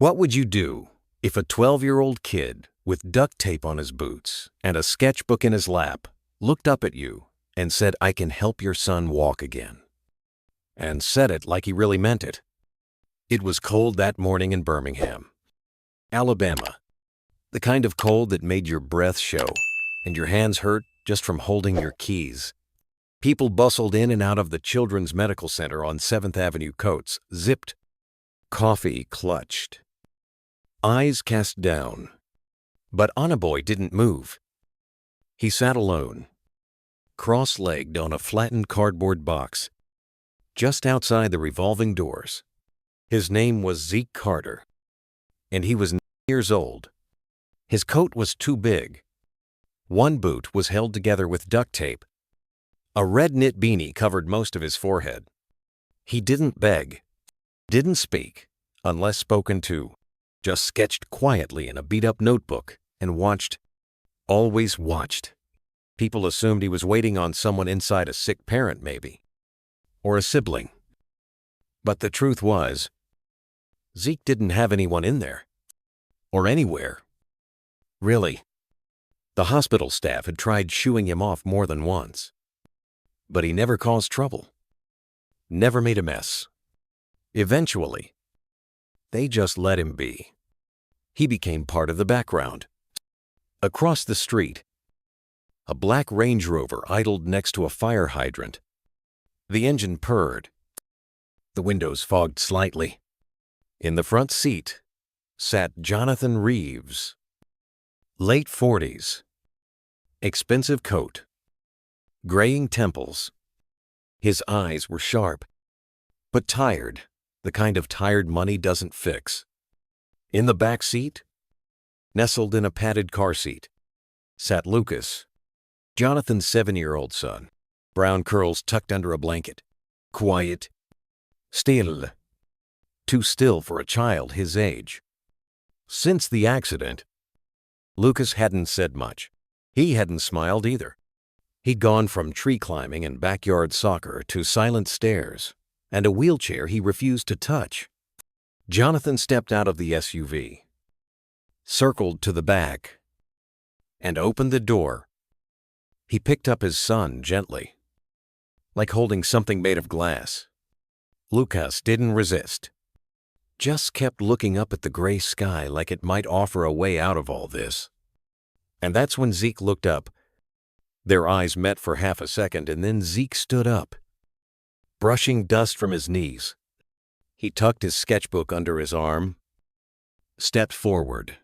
What would you do if a 12-year-old kid with duct tape on his boots and a sketchbook in his lap looked up at you and said, "I can help your son walk again," and said it like he really meant it? It was cold that morning in Birmingham, Alabama, the kind of cold that made your breath show and your hands hurt just from holding your keys. People bustled in and out of the Children's Medical Center on 7th Avenue coats, zipped, coffee clutched, eyes cast down. But Anaboy didn't move. He sat alone, cross-legged on a flattened cardboard box, just outside the revolving doors. His name was Zeke Carter, and he was 9 years old. His coat was too big. One boot was held together with duct tape. A red knit beanie covered most of his forehead. He didn't beg, didn't speak, unless spoken to, just sketched quietly in a beat-up notebook and watched, always watched. People assumed he was waiting on someone inside, a sick parent maybe, or a sibling. But the truth was, Zeke didn't have anyone in there, or anywhere. Really. The hospital staff had tried shooing him off more than once. But he never caused trouble, never made a mess. Eventually, they just let him be. He became part of the background. Across the street, a black Range Rover idled next to a fire hydrant. The engine purred. The windows fogged slightly. In the front seat sat Jonathan Reeves, late 40s, expensive coat, graying temples. His eyes were sharp, but tired, the kind of tired money doesn't fix. In the back seat, nestled in a padded car seat, sat Lucas, Jonathan's 7-year-old son, brown curls tucked under a blanket, quiet, still, too still for a child his age. Since the accident, Lucas hadn't said much. He hadn't smiled either. He'd gone from tree climbing and backyard soccer to silent stares and a wheelchair he refused to touch. Jonathan stepped out of the SUV, circled to the back, and opened the door. He picked up his son gently, like holding something made of glass. Lucas didn't resist, just kept looking up at the gray sky like it might offer a way out of all this. And that's when Zeke looked up. Their eyes met for half a second, and then Zeke stood up, brushing dust from his knees. He tucked his sketchbook under his arm, stepped forward,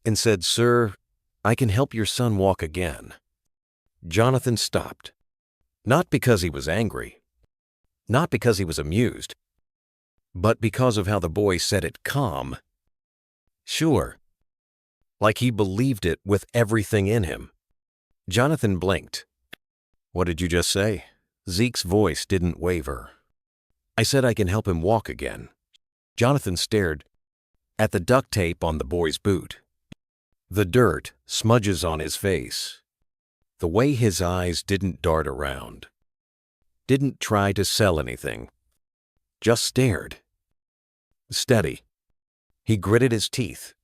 and said, "Sir, I can help your son walk again." Jonathan stopped, not because he was angry, not because he was amused, but because of how the boy said it calm. Sure, like he believed it with everything in him. Jonathan blinked. "What did you just say?" Zeke's voice didn't waver. "I said I can help him walk again." Jonathan stared at the duct tape on the boy's boot, the dirt smudges on his face, the way his eyes didn't dart around, didn't try to sell anything, just stared. Steady. He gritted his teeth.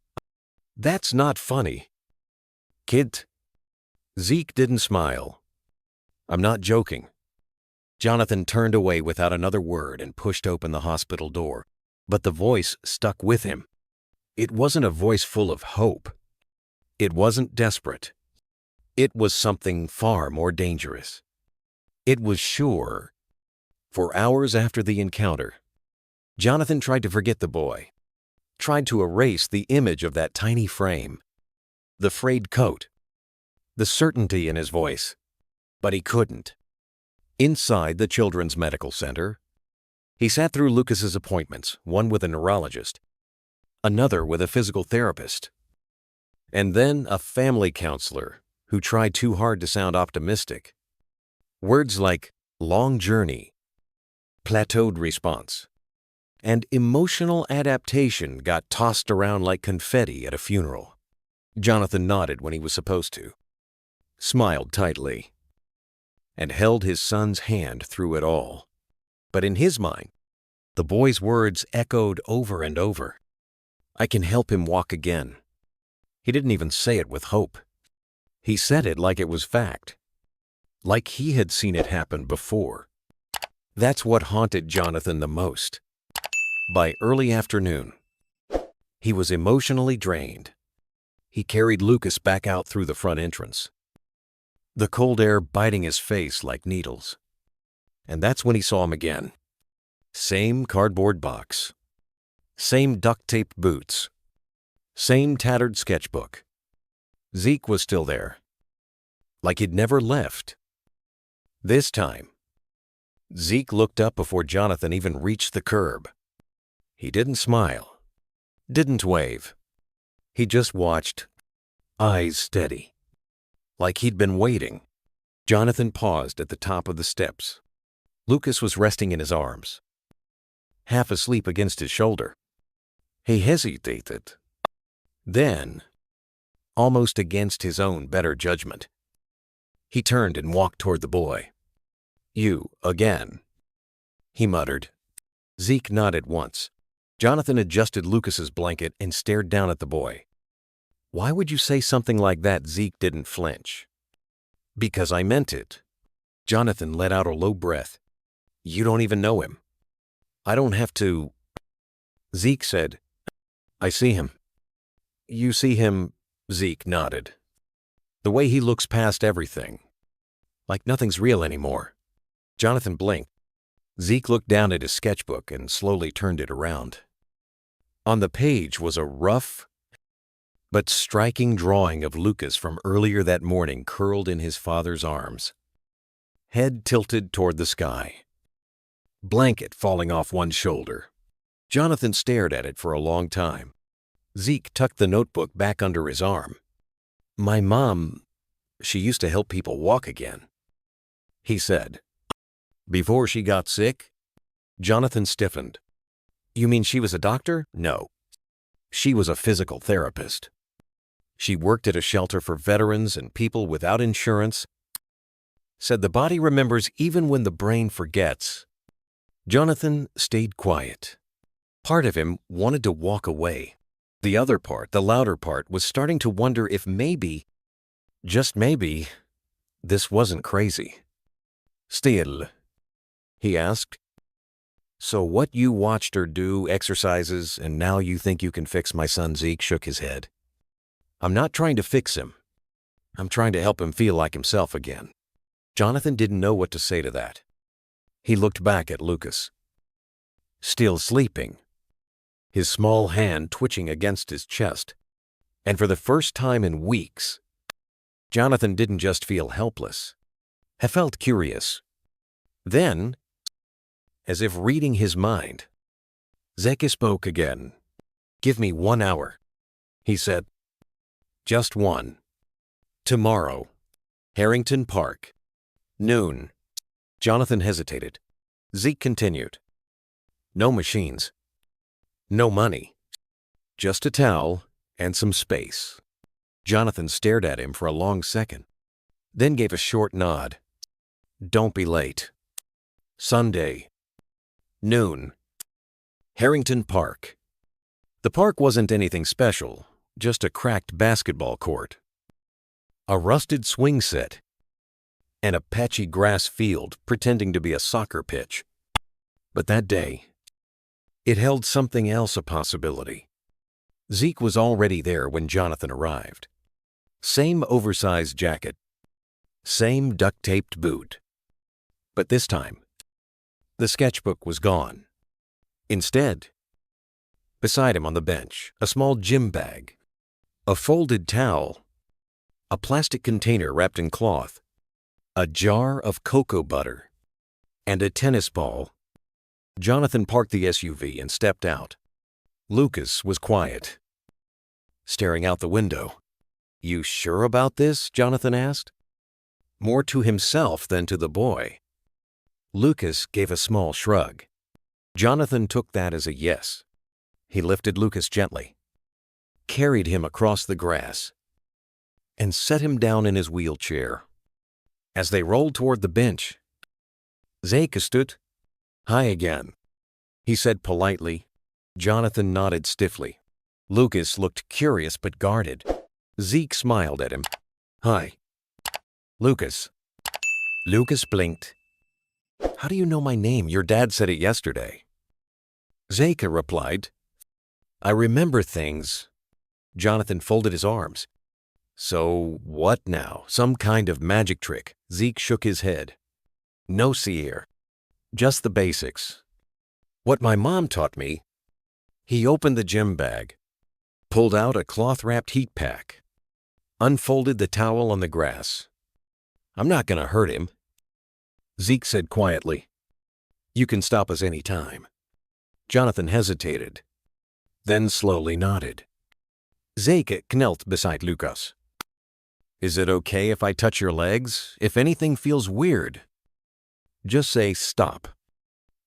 "That's not funny, kid." Zeke didn't smile. "I'm not joking." Jonathan turned away without another word and pushed open the hospital door, but the voice stuck with him. It wasn't a voice full of hope. It wasn't desperate. It was something far more dangerous. It was sure. For hours after the encounter, Jonathan tried to forget the boy, tried to erase the image of that tiny frame, the frayed coat, the certainty in his voice, but he couldn't. Inside the Children's Medical Center, he sat through Lucas's appointments, one with a neurologist, another with a physical therapist, and then a family counselor who tried too hard to sound optimistic. Words like long journey, plateaued response, and emotional adaptation got tossed around like confetti at a funeral. Jonathan nodded when he was supposed to, smiled tightly, and held his son's hand through it all. But in his mind, the boy's words echoed over and over. I can help him walk again. He didn't even say it with hope. He said it like it was fact, like he had seen it happen before. That's what haunted Jonathan the most. By early afternoon, he was emotionally drained. He carried Lucas back out through the front entrance, the cold air biting his face like needles. And that's when he saw him again. Same cardboard box, same duct-taped boots, same tattered sketchbook. Zeke was still there, like he'd never left. This time, Zeke looked up before Jonathan even reached the curb. He didn't smile, didn't wave. He just watched, eyes steady, like he'd been waiting. Jonathan paused at the top of the steps. Lucas was resting in his arms, half asleep against his shoulder. He hesitated. Then, almost against his own better judgment, he turned and walked toward the boy. "You again," he muttered. Zeke nodded once. Jonathan adjusted Lucas's blanket and stared down at the boy. "Why would you say something like that?" Zeke didn't flinch. "Because I meant it." Jonathan let out a low breath. "You don't even know him." "I don't have to." Zeke said, "I see him." "You see him?" Zeke nodded. "The way he looks past everything, like nothing's real anymore." Jonathan blinked. Zeke looked down at his sketchbook and slowly turned it around. On the page was a rough but striking drawing of Lucas from earlier that morning, curled in his father's arms, head tilted toward the sky, blanket falling off one shoulder. Jonathan stared at it for a long time. Zeke tucked the notebook back under his arm. "My mom, she used to help people walk again," he said. "Before she got sick?" Jonathan stiffened. "You mean she was a doctor?" "No. She was a physical therapist. She worked at a shelter for veterans and people without insurance. Said the body remembers even when the brain forgets." Jonathan stayed quiet. Part of him wanted to walk away. The other part, the louder part, was starting to wonder if maybe, just maybe, this wasn't crazy. "Still," he asked, "so what you watched her do, exercises, and now you think you can fix my son?" Zeke shook his head. "I'm not trying to fix him. I'm trying to help him feel like himself again." Jonathan didn't know what to say to that. He looked back at Lucas, still sleeping, his small hand twitching against his chest. And for the first time in weeks, Jonathan didn't just feel helpless. He felt curious. Then, as if reading his mind, Zeke spoke again. "Give me 1 hour," he said. "Just one. Tomorrow, Harrington Park, noon." Jonathan hesitated. Zeke continued. "No machines. No money. Just a towel and some space." Jonathan stared at him for a long second, then gave a short nod. "Don't be late. Sunday, noon, Harrington Park." The park wasn't anything special, just a cracked basketball court, a rusted swing set, and a patchy grass field pretending to be a soccer pitch. But that day, it held something else, a possibility. Zeke was already there when Jonathan arrived. Same oversized jacket, same duct-taped boot. But this time, the sketchbook was gone. Instead, beside him on the bench, a small gym bag, a folded towel, a plastic container wrapped in cloth, a jar of cocoa butter, and a tennis ball. Jonathan parked the SUV and stepped out. Lucas was quiet, staring out the window. "You sure about this?" Jonathan asked, more to himself than to the boy. Lucas gave a small shrug. Jonathan took that as a yes. He lifted Lucas gently, carried him across the grass, and set him down in his wheelchair. As they rolled toward the bench, "Zeke stood." "Hi again," he said politely. Jonathan nodded stiffly. Lucas looked curious but guarded. Zeke smiled at him. "Hi, Lucas." Lucas blinked. "How do you know my name? Your dad said it yesterday." Zeke replied, "I remember things." Jonathan folded his arms. "So what now? Some kind of magic trick?" Zeke shook his head. "No, Sierra. Just the basics. What my mom taught me." He opened the gym bag, pulled out a cloth-wrapped heat pack, unfolded the towel on the grass. "I'm not going to hurt him," Zeke said quietly. "You can stop us any time." Jonathan hesitated, then slowly nodded. Zeke knelt beside Lucas. "Is it okay if I touch your legs? If anything feels weird, just say stop."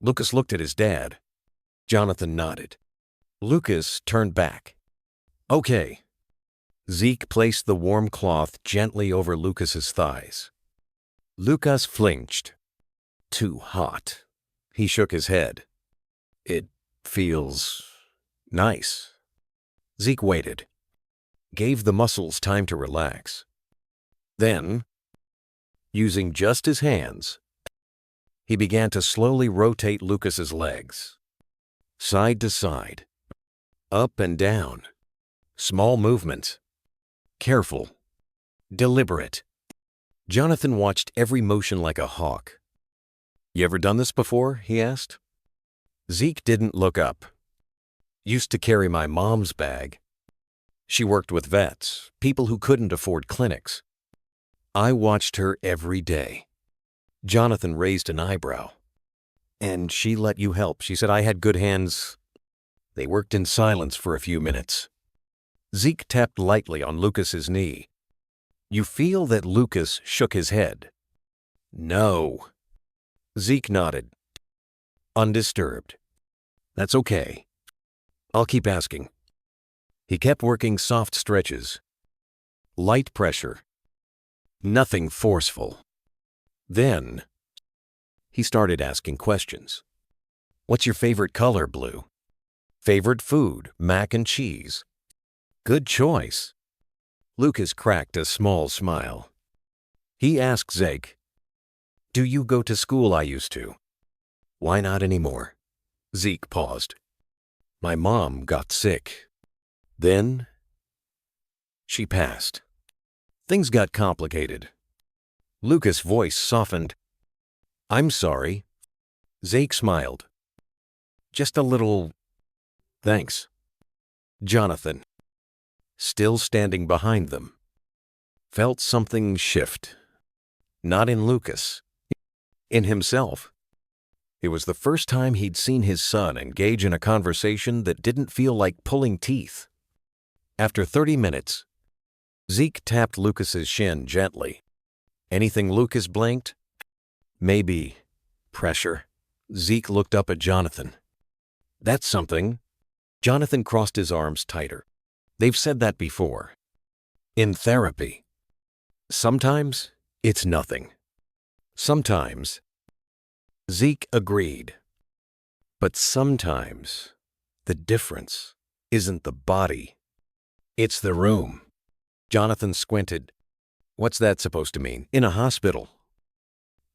Lucas looked at his dad. Jonathan nodded. Lucas turned back. "Okay." Zeke placed the warm cloth gently over Lucas's thighs. Lucas flinched. "Too hot." He shook his head. "It feels nice." Zeke waited, gave the muscles time to relax. Then, using just his hands, he began to slowly rotate Lucas's legs, side to side, up and down. Small movements. Careful. Deliberate. Jonathan watched every motion like a hawk. "You ever done this before?" he asked. Zeke didn't look up. "Used to carry my mom's bag. She worked with vets, people who couldn't afford clinics. I watched her every day." Jonathan raised an eyebrow. "And she let you help? She said I had good hands." They worked in silence for a few minutes. Zeke tapped lightly on Lucas's knee. "You feel that?" Lucas shook his head. "No." Zeke nodded, undisturbed. "That's okay. I'll keep asking." He kept working soft stretches, light pressure, nothing forceful. Then, he started asking questions. "What's your favorite color?" "Blue." "Favorite food?" "Mac and cheese." "Good choice." Lucas cracked a small smile. He asked Zeke, "Do you go to school?" "I used to." "Why not anymore?" Zeke paused. "My mom got sick. Then she passed. Things got complicated." Lucas' voice softened. "I'm sorry." Zeke smiled. "Just a little thanks." Jonathan, still standing behind them, felt something shift. Not in Lucas, in himself. It was the first time he'd seen his son engage in a conversation that didn't feel like pulling teeth. After 30 minutes, Zeke tapped Lucas's shin gently. "Anything?" Lucas blinked. "Maybe pressure." Zeke looked up at Jonathan. "That's something." Jonathan crossed his arms tighter. "They've said that before. In therapy. Sometimes it's nothing. Sometimes." Zeke agreed. "But sometimes the difference isn't the body. It's the room." Jonathan squinted. "What's that supposed to mean?" "In a hospital,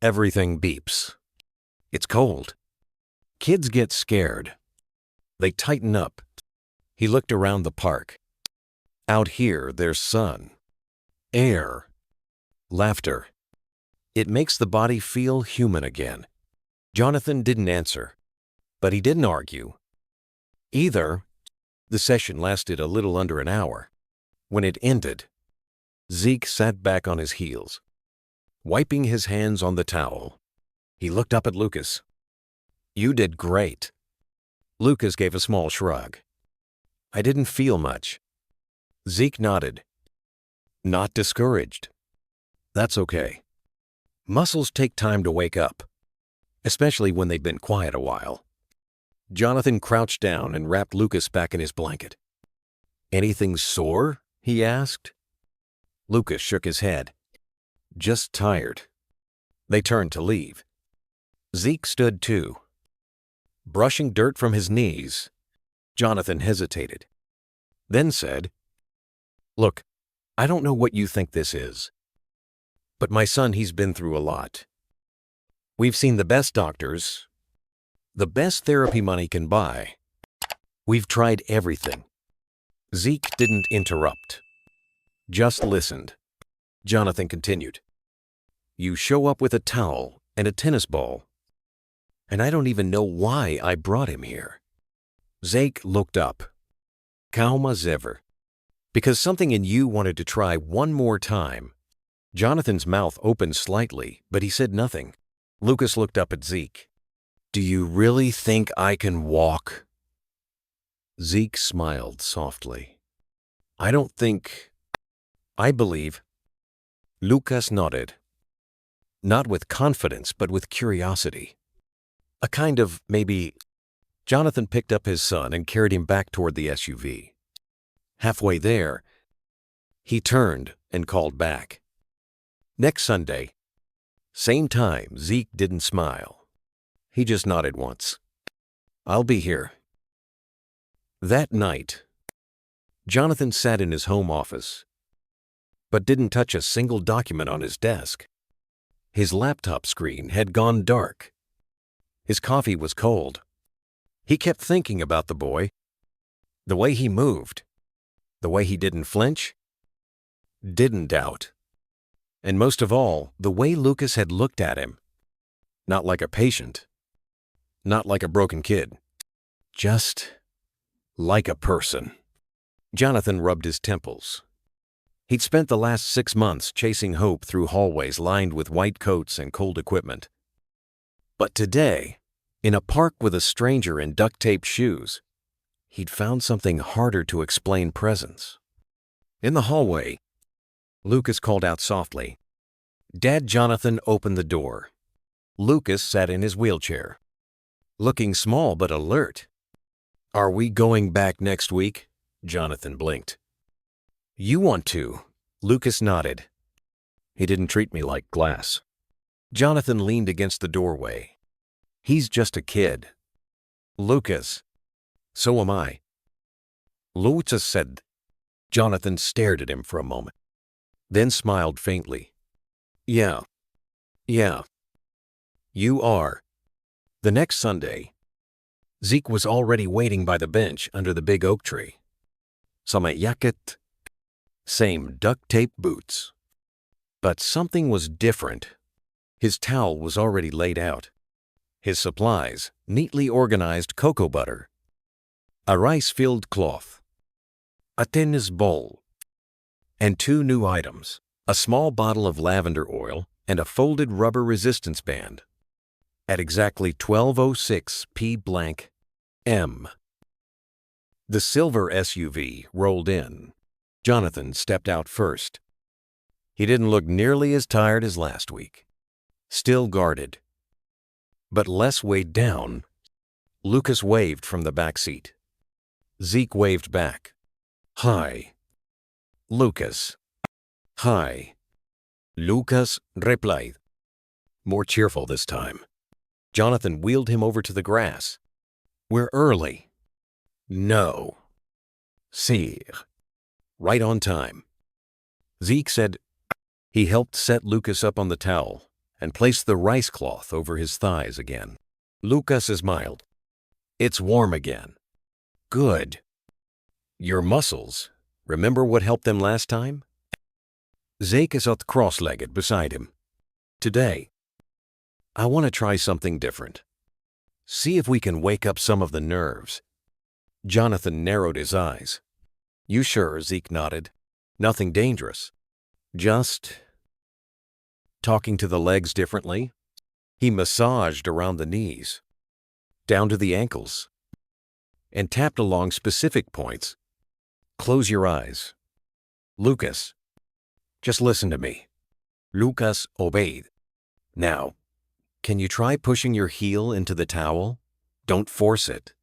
everything beeps. It's cold. Kids get scared. They tighten up." He looked around the park. "Out here, there's sun, air, laughter. It makes the body feel human again." Jonathan didn't answer, but he didn't argue either. The session lasted a little under an hour. When it ended, Zeke sat back on his heels, wiping his hands on the towel. He looked up at Lucas. "You did great." Lucas gave a small shrug. "I didn't feel much." Zeke nodded, not discouraged. "That's okay. Muscles take time to wake up, especially when they've been quiet a while." Jonathan crouched down and wrapped Lucas back in his blanket. "Anything sore?" he asked. Lucas shook his head. "Just tired." They turned to leave. Zeke stood too, brushing dirt from his knees. Jonathan hesitated. then said, "Look, I don't know what you think this is, but my son, he's been through a lot. We've seen the best doctors, the best therapy money can buy. We've tried everything." Zeke didn't interrupt, just listened. Jonathan continued, "You show up with a towel and a tennis ball, and I don't even know why I brought him here." Zeke looked up. "Calm as ever. Because something in you wanted to try one more time." Jonathan's mouth opened slightly, but he said nothing. Lucas looked up at Zeke. "Do you really think I can walk?" Zeke smiled softly. "I don't think... I believe." Lucas nodded. Not with confidence, but with curiosity. A kind of, maybe... Jonathan picked up his son and carried him back toward the SUV. Halfway there, he turned and called back. "Next Sunday." Same time, Zeke didn't smile. He just nodded once. "I'll be here." That night, Jonathan sat in his home office, but didn't touch a single document on his desk. His laptop screen had gone dark. His coffee was cold. He kept thinking about the boy, the way he moved, the way he didn't flinch, didn't doubt, and most of all, the way Lucas had looked at him. Not like a patient, not like a broken kid, just like a person. Jonathan rubbed his temples. He'd spent the last 6 months chasing hope through hallways lined with white coats and cold equipment. But today, in a park with a stranger in duct-taped shoes, he'd found something harder to explain presence. In the hallway, Lucas called out softly. Dad Jonathan opened the door. Lucas sat in his wheelchair, looking small but alert. "Are we going back next week?" Jonathan blinked. "You want to?" Lucas nodded. He didn't treat me like glass. Jonathan leaned against the doorway. "He's just a kid." "Lucas, so am I." Lucas said. Jonathan stared at him for a moment, then smiled faintly. Yeah. You are." The next Sunday, Zeke was already waiting by the bench under the big oak tree. Samma jacket, same duct-tape boots. But something was different. His towel was already laid out. His supplies, neatly organized cocoa butter, a rice-filled cloth, a tennis ball, and 2 new items, a small bottle of lavender oil and a folded rubber resistance band. At exactly 12:06 p.m. The silver SUV rolled in. Jonathan stepped out first. He didn't look nearly as tired as last week. Still guarded, but less weighed down. Lucas waved from the back seat. Zeke waved back. "Hi." Lucas. "Hi." Lucas replied, more cheerful this time. Jonathan wheeled him over to the grass. "We're early." "No." "Sir." "Right on time." Zeke said. He helped set Lucas up on the towel and placed the rice cloth over his thighs again. Lucas smiled. "It's warm again." "Good." "Your muscles, remember what helped them last time?" Zeke sat cross-legged beside him. "Today, I want to try something different. See if we can wake up some of the nerves." Jonathan narrowed his eyes. "You sure?" Zeke nodded. "Nothing dangerous. Just talking to the legs differently." He massaged around the knees, down to the ankles, and tapped along specific points. "Close your eyes." "Lucas, just listen to me." Lucas obeyed. "Now, can you try pushing your heel into the towel? Don't force it.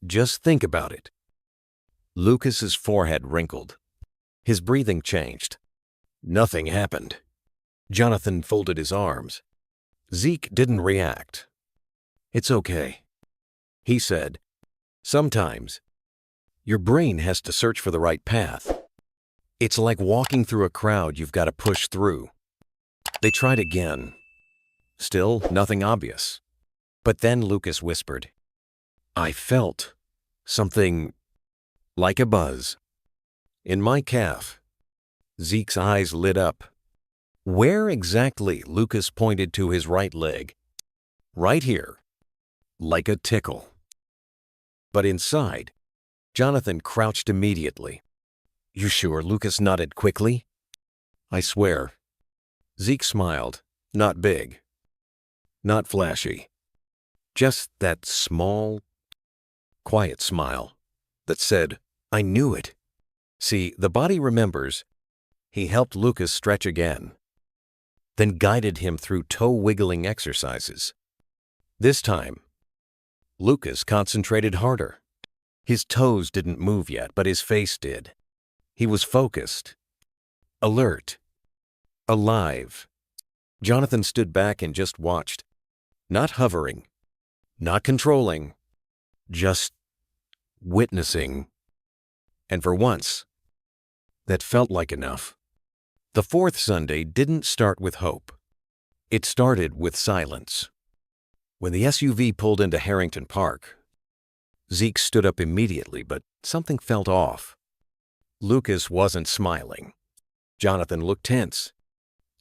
Just think about it." Lucas's forehead wrinkled. His breathing changed. Nothing happened. Jonathan folded his arms. Zeke didn't react. "It's okay," he said. "Sometimes Your brain has to search for the right path. It's like walking through a crowd you've got to push through. They tried again. Still nothing obvious. But then Lucas whispered, "I felt something like a buzz in my calf." Zeke's eyes lit up. "Where exactly?" Lucas pointed to his right leg. "Right here, like a tickle." But inside, Jonathan crouched immediately. "You sure?" Lucas nodded quickly. "I swear." Zeke smiled. Not big. Not flashy. Just that small, quiet smile that said, "I knew it." See, the body remembers. He helped Lucas stretch again, then guided him through toe-wiggling exercises. This time, Lucas concentrated harder. His toes didn't move yet, but his face did. He was focused, alert, alive. Jonathan stood back and just watched, not hovering, not controlling, just witnessing. And for once, that felt like enough. The fourth Sunday didn't start with hope. It started with silence. When the SUV pulled into Harrington Park, Zeke stood up immediately, but something felt off. Lucas wasn't smiling. Jonathan looked tense,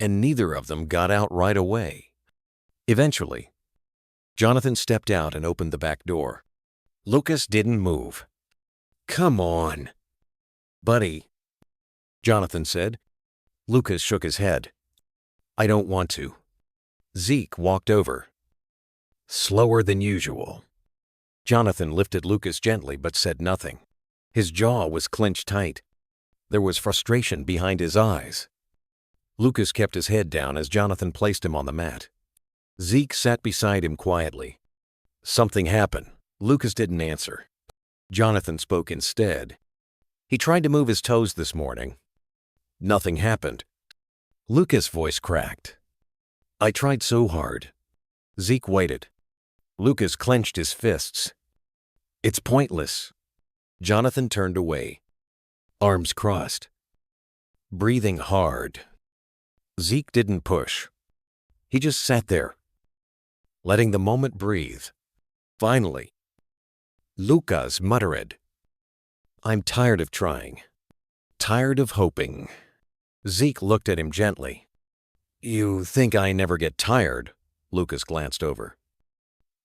and neither of them got out right away. Eventually, Jonathan stepped out and opened the back door. Lucas didn't move. "Come on, buddy," Jonathan said. Lucas shook his head. "I don't want to." Zeke walked over. "Slower than usual." Jonathan lifted Lucas gently but said nothing. His jaw was clenched tight. There was frustration behind his eyes. Lucas kept his head down as Jonathan placed him on the mat. Zeke sat beside him quietly. "Something happened." Lucas didn't answer. Jonathan spoke instead. "He tried to move his toes this morning. Nothing happened." Lucas' voice cracked. "I tried so hard." Zeke waited. Lucas clenched his fists. "It's pointless." Jonathan turned away, arms crossed, breathing hard. Zeke didn't push. He just sat there, letting the moment breathe. Finally, Lucas muttered, "I'm tired of trying, tired of hoping." Zeke looked at him gently. "You think I never get tired?" Lucas glanced over.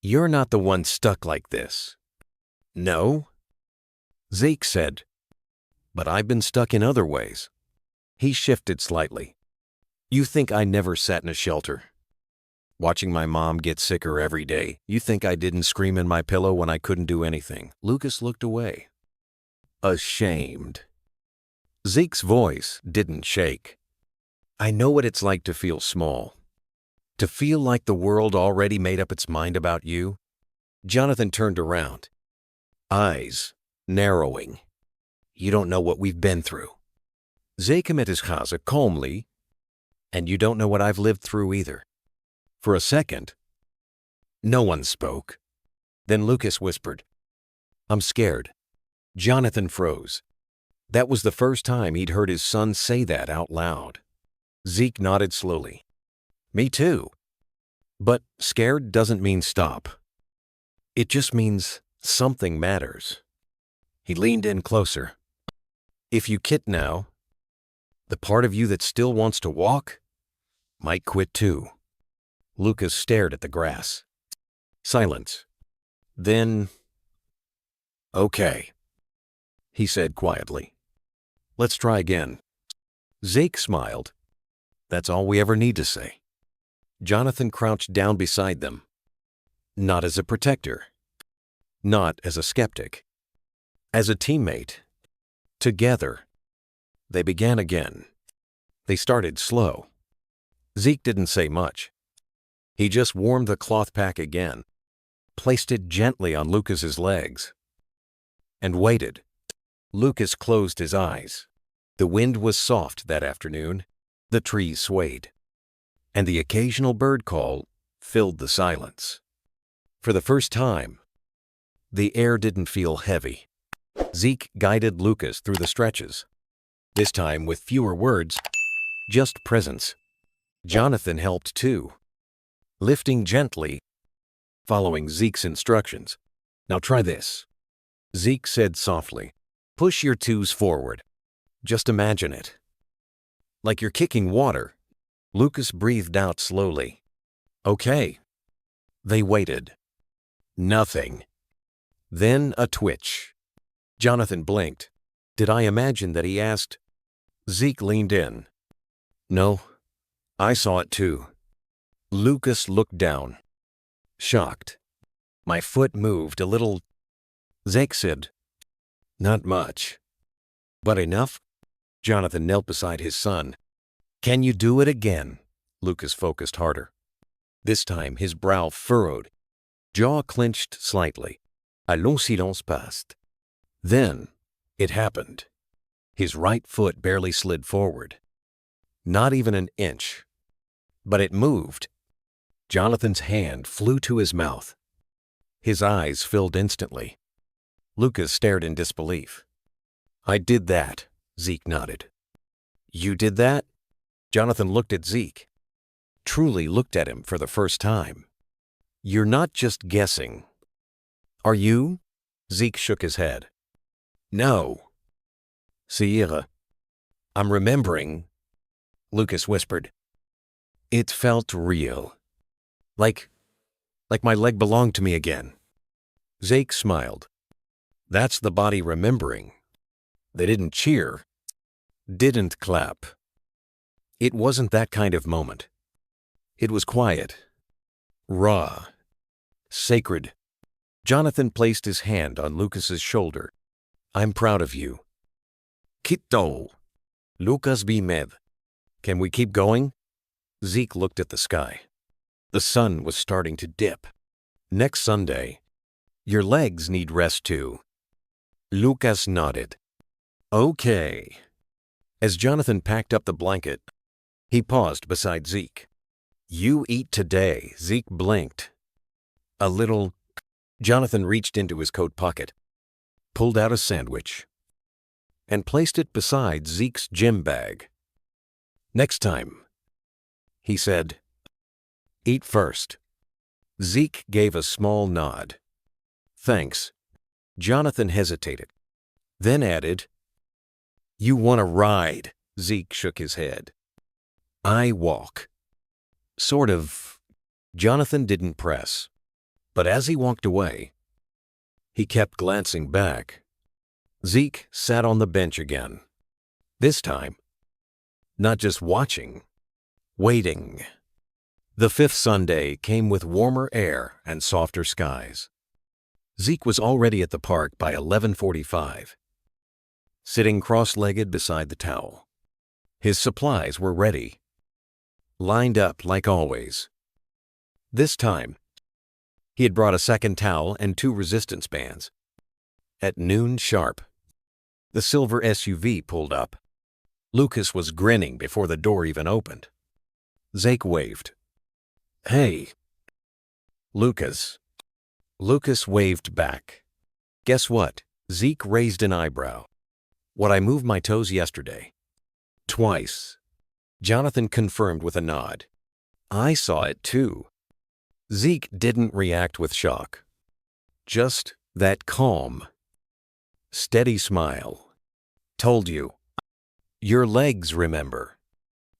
"You're not the one stuck like this." "No?" Zeke said, "But I've been stuck in other ways." He shifted slightly. "You think I never sat in a shelter, watching my mom get sicker every day? You think I didn't scream in my pillow when I couldn't do anything?" Lucas looked away, ashamed. Zeke's voice didn't shake. "I know what it's like to feel small, to feel like the world already made up its mind about you." Jonathan turned around, eyes narrowing. "You don't know what we've been through." Zeke met his chaza calmly, "And you don't know what I've lived through either." For a second, no one spoke. Then Lucas whispered, "I'm scared." Jonathan froze. That was the first time he'd heard his son say that out loud. Zeke nodded slowly. "Me too. But scared doesn't mean stop. It just means something matters." He leaned in closer. "If you quit now, the part of you that still wants to walk might quit too." Lucas stared at the grass. Silence. Then, "Okay," he said quietly. "Let's try again." Zeke smiled. "That's all we ever need to say." Jonathan crouched down beside them. Not as a protector. Not as a skeptic. As a teammate. Together. They began again. They started slow. Zeke didn't say much. He just warmed the cloth pack again, placed it gently on Lucas's legs, and waited. Lucas closed his eyes. The wind was soft that afternoon. The trees swayed, and the occasional bird call filled the silence. For the first time, the air didn't feel heavy. Zeke guided Lucas through the stretches, this time with fewer words, just presence. Jonathan helped too, lifting gently, following Zeke's instructions. Now try this. Zeke said softly, push your toes forward. Just imagine it. Like you're kicking water. Lucas breathed out slowly. Okay. They waited. Nothing. Then a twitch. Jonathan blinked. Did I imagine that, he asked? Zeke leaned in. No, I saw it too. Lucas looked down, shocked. My foot moved a little. Zeke said, not much. But enough? Jonathan knelt beside his son. Can you do it again? Lucas focused harder. This time his brow furrowed, jaw clenched slightly. A long silence passed. Then it happened. His right foot barely slid forward. Not even an inch. But it moved. Jonathan's hand flew to his mouth. His eyes filled instantly. Lucas stared in disbelief. I did that, Zeke nodded. You did that? Jonathan looked at Zeke. Truly looked at him for the first time. You're not just guessing. Are you? Zeke shook his head. No. Sierra. I'm remembering, Lucas whispered. It felt real. Like my leg belonged to me again. Zeke smiled. That's the body remembering. They didn't cheer, didn't clap. It wasn't that kind of moment. It was quiet, raw, sacred. Jonathan placed his hand on Lucas's shoulder. I'm proud of you. Kitto. Lucas be med. Can we keep going? Zeke looked at the sky. The sun was starting to dip. Next Sunday. Your legs need rest too. Lucas nodded. Okay. As Jonathan packed up the blanket, he paused beside Zeke. You eat today, Zeke blinked. A little. Jonathan reached into his coat pocket, pulled out a sandwich, and placed it beside Zeke's gym bag. Next time, he said, eat first. Zeke gave a small nod. Thanks. Jonathan hesitated, then added, You want to ride? Zeke shook his head. I walk. Sort of. Jonathan didn't press. But as he walked away, he kept glancing back. Zeke sat on the bench again. This time, not just watching, waiting. The fifth Sunday came with warmer air and softer skies. Zeke was already at the park by 11:45, sitting cross-legged beside the towel. His supplies were ready, lined up like always. This time, he had brought a second towel and 2 resistance bands. At noon sharp, the silver SUV pulled up. Lucas was grinning before the door even opened. Zeke waved. Hey. Lucas. Lucas waved back. Guess what? Zeke raised an eyebrow. What, I moved my toes yesterday? Twice. Jonathan confirmed with a nod. I saw it too. Zeke didn't react with shock. Just that calm, steady smile. Told you. Your legs remember.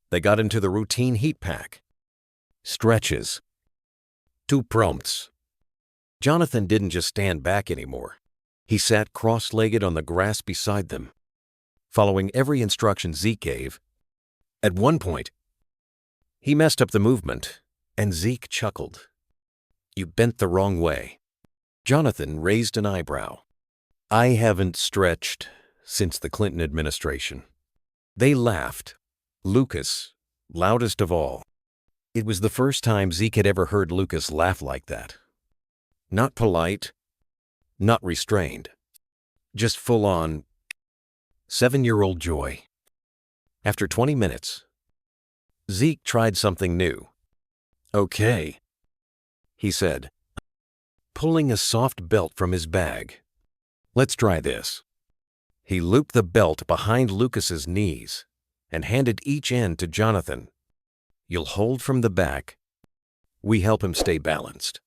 They got into the routine heat pack. Stretches. 2 prompts. Jonathan didn't just stand back anymore. He sat cross-legged on the grass beside them, following every instruction Zeke gave. At one point, he messed up the movement, and Zeke chuckled. You bent the wrong way. Jonathan raised an eyebrow. I haven't stretched since the Clinton administration. They laughed. Lucas, loudest of all. It was the first time Zeke had ever heard Lucas laugh like that. Not polite, not restrained, just full-on 7-year-old joy. After 20 minutes, Zeke tried something new. Okay, he said, pulling a soft belt from his bag. Let's try this. He looped the belt behind Lucas's knees and handed each end to Jonathan. You'll hold from the back. We help him stay balanced.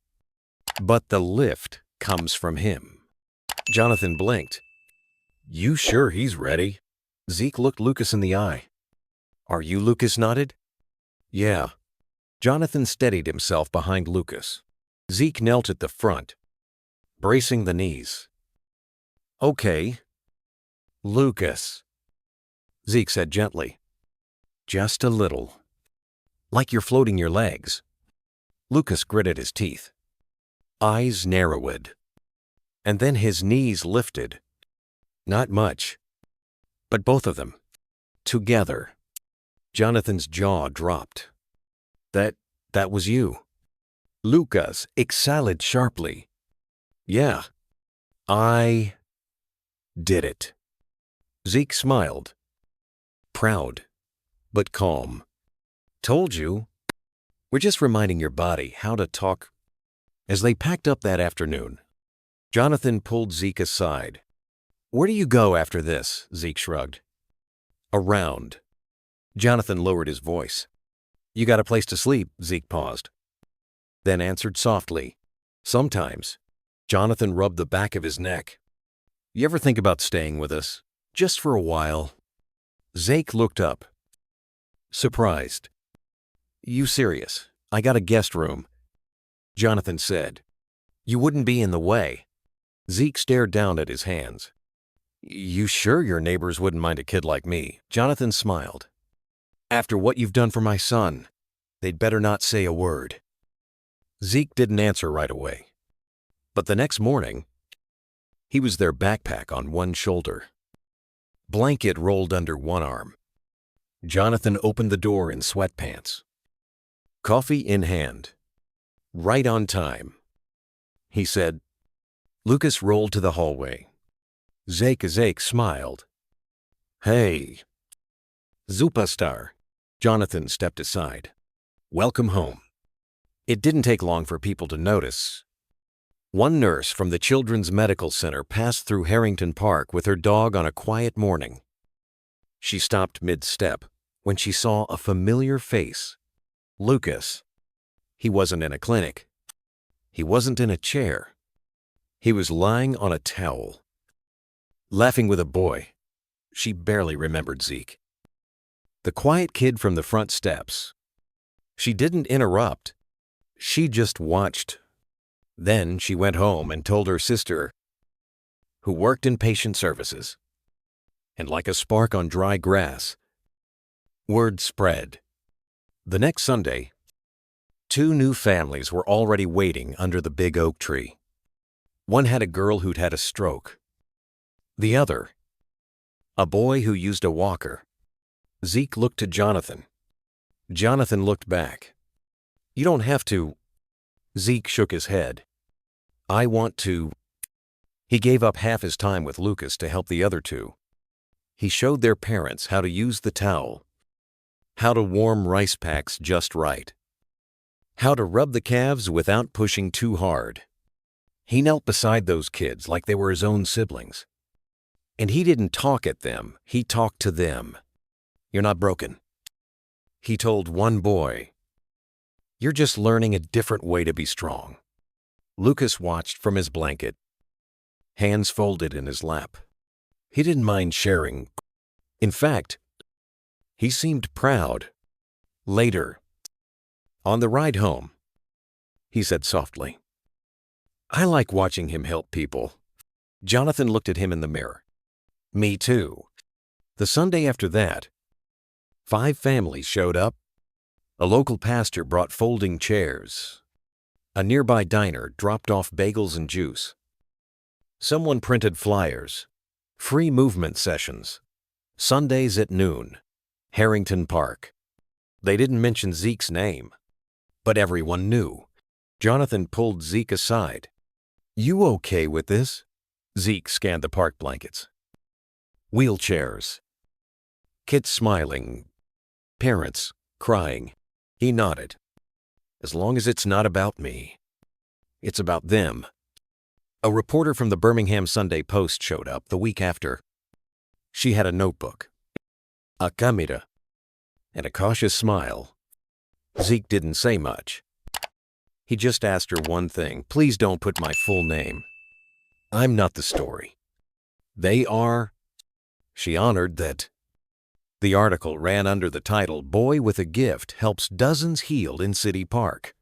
But the lift comes from him. Jonathan blinked. You sure he's ready? Zeke looked Lucas in the eye. Are you? Lucas nodded. Yeah. Jonathan steadied himself behind Lucas. Zeke knelt at the front, bracing the knees. Okay. Lucas, Zeke said gently. Just a little. Like you're floating your legs. Lucas gritted his teeth. Eyes narrowed. And then his knees lifted. Not much. But both of them. Together. Jonathan's jaw dropped. That was you. Lucas exhaled sharply. Yeah. I did it. Zeke smiled. Proud, but calm. Told you. We're just reminding your body how to talk. As they packed up that afternoon, Jonathan pulled Zeke aside. Where do you go after this? Zeke shrugged. Around. Jonathan lowered his voice. You got a place to sleep? Zeke paused. Then answered softly. Sometimes. Jonathan rubbed the back of his neck. You ever think about staying with us? Just for a while. Zeke looked up. Surprised. You serious? I got a guest room. Jonathan said. You wouldn't be in the way. Zeke stared down at his hands. You sure your neighbors wouldn't mind a kid like me? Jonathan smiled. After what you've done for my son, they'd better not say a word. Zeke didn't answer right away. But the next morning, he was their backpack on one shoulder. Blanket rolled under one arm. Jonathan opened the door in sweatpants. Coffee in hand. Right on time. He said. Lucas rolled to the hallway. Zeke smiled. Hey. Superstar. Jonathan stepped aside. Welcome home. It didn't take long for people to notice. One nurse from the Children's Medical Center passed through Harrington Park with her dog on a quiet morning. She stopped mid-step when she saw a familiar face. Lucas. He wasn't in a clinic. He wasn't in a chair. He was lying on a towel, laughing with a boy. She barely remembered Zeke. The quiet kid from the front steps. She didn't interrupt. She just watched. Then she went home and told her sister, who worked in patient services. And like a spark on dry grass, word spread. The next Sunday, 2 new families were already waiting under the big oak tree. One had a girl who'd had a stroke. The other, a boy who used a walker. Zeke looked to Jonathan. Jonathan looked back. You don't have to. Zeke shook his head. I want to. He gave up half his time with Lucas to help the other 2. He showed their parents how to use the towel, how to warm rice packs just right, how to rub the calves without pushing too hard. He knelt beside those kids like they were his own siblings. And he didn't talk at them, he talked to them. You're not broken. He told one boy. You're just learning a different way to be strong. Lucas watched from his blanket, hands folded in his lap. He didn't mind sharing. In fact, he seemed proud. Later, on the ride home, he said softly, I like watching him help people. Jonathan looked at him in the mirror. Me too. The Sunday after that, 5 families showed up. A local pastor brought folding chairs. A nearby diner dropped off bagels and juice. Someone printed flyers. Free movement sessions. Sundays at noon. Harrington Park. They didn't mention Zeke's name, but everyone knew. Jonathan pulled Zeke aside. You okay with this? Zeke scanned the park blankets. Wheelchairs. Kids smiling. Parents crying. He nodded. As long as it's not about me. It's about them. A reporter from the Birmingham Sunday Post showed up the week after. She had a notebook, a camera, and a cautious smile. Zeke didn't say much. He just asked her one thing. Please don't put my full name. I'm not the story. They are. She honored that. The article ran under the title, Boy with a Gift Helps Dozens Heal in City Park.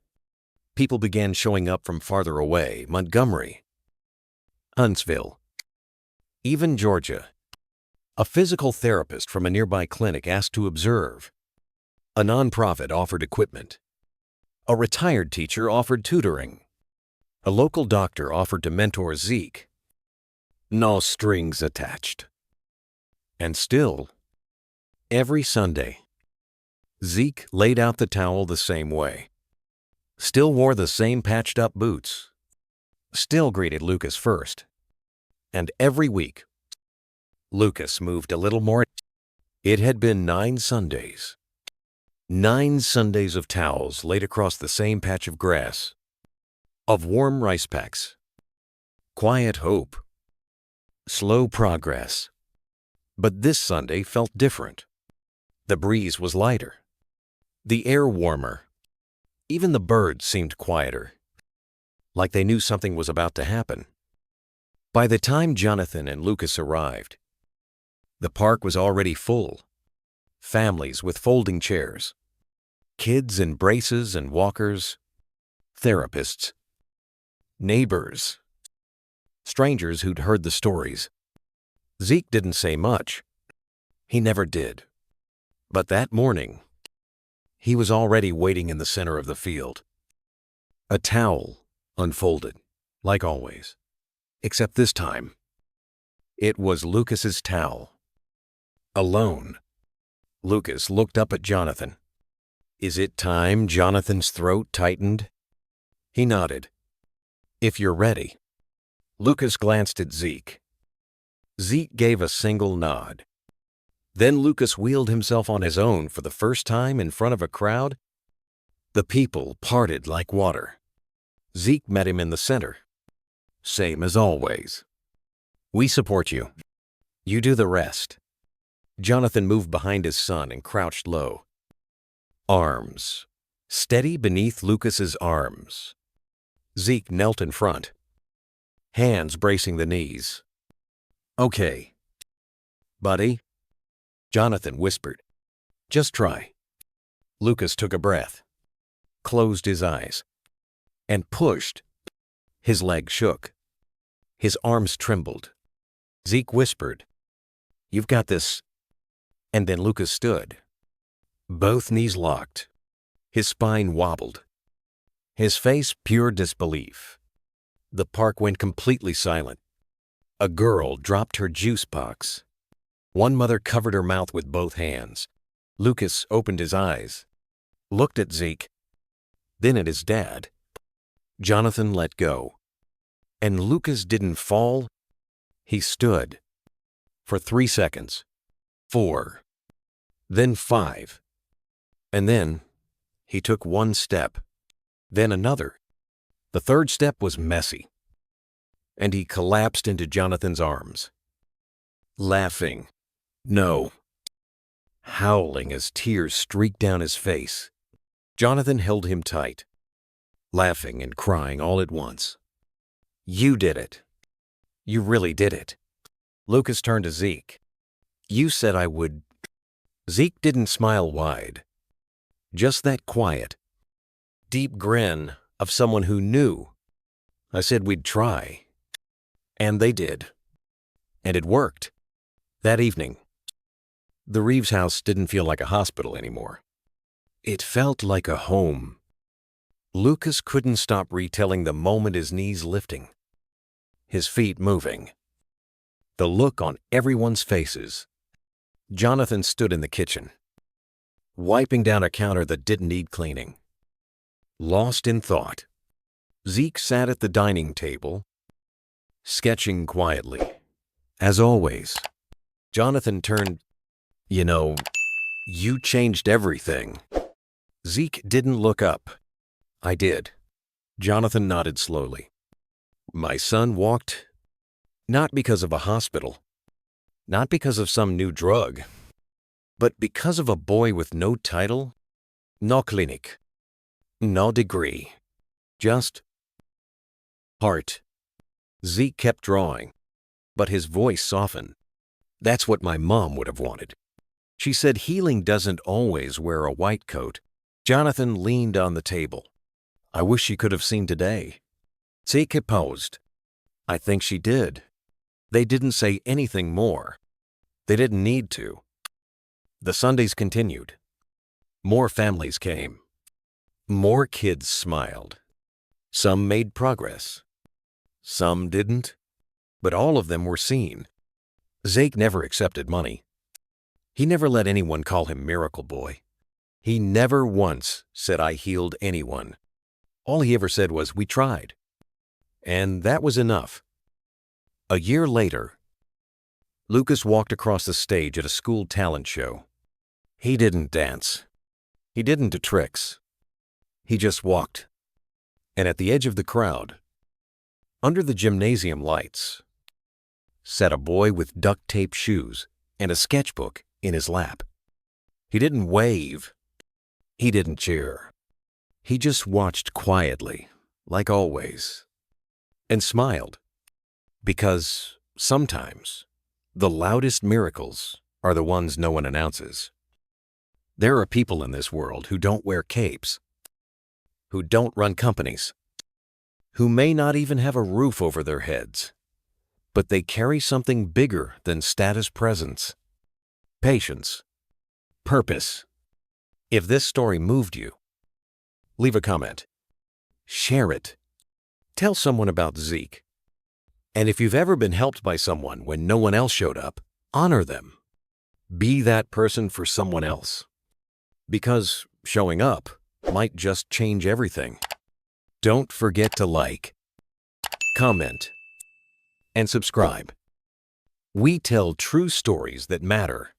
People began showing up from farther away, Montgomery, Huntsville, even Georgia. A physical therapist from a nearby clinic asked to observe. A nonprofit offered equipment. A retired teacher offered tutoring. A local doctor offered to mentor Zeke. No strings attached. And still, every Sunday, Zeke laid out the towel the same way. Still wore the same patched-up boots. Still greeted Lucas first. And every week, Lucas moved a little more. It had been 9 Sundays. 9 Sundays of towels laid across the same patch of grass, of warm rice packs, quiet hope, slow progress. But this Sunday felt different. The breeze was lighter, the air warmer. Even the birds seemed quieter, like they knew something was about to happen. By the time Jonathan and Lucas arrived, the park was already full. Families with folding chairs, kids in braces and walkers, therapists, neighbors, strangers who'd heard the stories. Zeke didn't say much. He never did. But that morning, he was already waiting in the center of the field. A towel unfolded, like always. Except this time, it was Lucas's towel. Alone. Lucas looked up at Jonathan. Is it time? Jonathan's throat tightened. He nodded. If you're ready. Lucas glanced at Zeke. Zeke gave a single nod. Then Lucas wheeled himself on his own for the first time in front of a crowd. The people parted like water. Zeke met him in the center. Same as always. We support you. You do the rest. Jonathan moved behind his son and crouched low. Arms steady beneath Lucas's arms. Zeke knelt in front, hands bracing the knees. Okay, buddy, Jonathan whispered. Just try. Lucas took a breath, closed his eyes, and pushed. His legs shook. His arms trembled. Zeke whispered, You've got this. And then Lucas stood. Both knees locked. His spine wobbled. His face pure disbelief. The park went completely silent. A girl dropped her juice box. One mother covered her mouth with both hands. Lucas opened his eyes, looked at Zeke, then at his dad. Jonathan let go. And Lucas didn't fall. He stood. For 3 seconds. 4. Then 5. And then he took one step. Then another. The third step was messy. And he collapsed into Jonathan's arms. Laughing. No. Howling as tears streaked down his face. Jonathan held him tight, laughing and crying all at once. You did it. You really did it. Lucas turned to Zeke. You said I would. Zeke didn't smile wide. Just that quiet, deep grin of someone who knew. I said we'd try. And they did. And it worked. That evening, the Reeves house didn't feel like a hospital anymore. It felt like a home. Lucas couldn't stop retelling the moment, his knees lifting, his feet moving, the look on everyone's faces. Jonathan stood in the kitchen, wiping down a counter that didn't need cleaning. Lost in thought, Zeke sat at the dining table, sketching quietly. As always, Jonathan turned. You know, you changed everything. Zeke didn't look up. I did. Jonathan nodded slowly. My son walked, not because of a hospital, Not because of some new drug, but because of a boy with no title, no clinic, no degree, just heart. Zeke kept drawing, but his voice softened. That's what my mom would have wanted. She said healing doesn't always wear a white coat. Jonathan leaned on the table. I wish she could have seen today. Zeke paused. I think she did. They didn't say anything more. They didn't need to. The Sundays continued. More families came. More kids smiled. Some made progress. Some didn't. But all of them were seen. Zeke never accepted money. He never let anyone call him Miracle Boy. He never once said I healed anyone. All he ever said was, we tried. And that was enough. A year later, Lucas walked across the stage at a school talent show. He didn't dance. He didn't do tricks. He just walked. And at the edge of the crowd, under the gymnasium lights, sat a boy with duct tape shoes and a sketchbook in his lap. He didn't wave. He didn't cheer. He just watched quietly, like always, and smiled. Because sometimes the loudest miracles are the ones no one announces. There are people in this world who don't wear capes, who don't run companies, who may not even have a roof over their heads, but they carry something bigger than status presence. Patience. Purpose. If this story moved you, leave a comment. Share it. Tell someone about Zeke. And if you've ever been helped by someone when no one else showed up, honor them. Be that person for someone else. Because showing up might just change everything. Don't forget to like, comment, and subscribe. We tell true stories that matter.